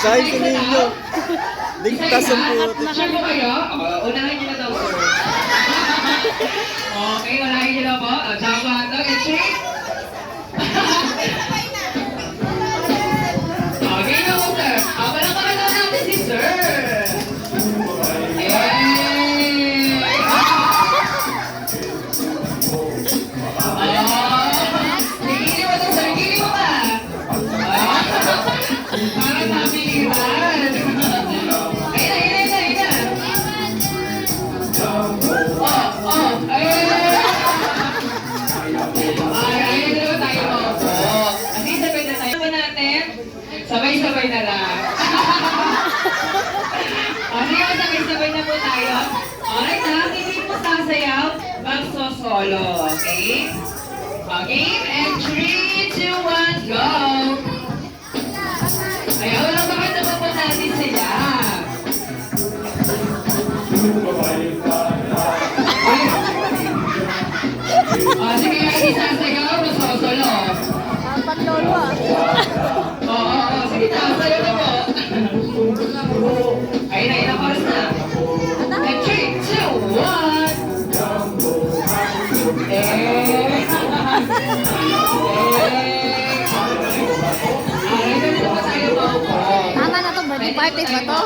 Sabi ko ninyo. Ligtas ang puro. Sure po kayo? Unahin niyo na daw, sir. Okay, unahin niyo na po. Jump hotdog and shake. Okay na po, sir. Palakpakan na natin si sir. Para sa pilihan. Ayun. Ayun na tayo po. Kasi sabay na tayo natin. Sabay-sabay na lang. Sige, sabay-sabay na po tayo. Alright na, hindi po sasayaw. Magsosolo. Okay? Game and 3, 2, 1, go! Ayaw lang bakit naman po natin sila. Sige nga, hindi sasayaw, masosolo. Paglolo ah. Oo, sige na, sayo na po. Ayun na, oras na. And 3, 2, 1. Tama na to, birthday party ba to?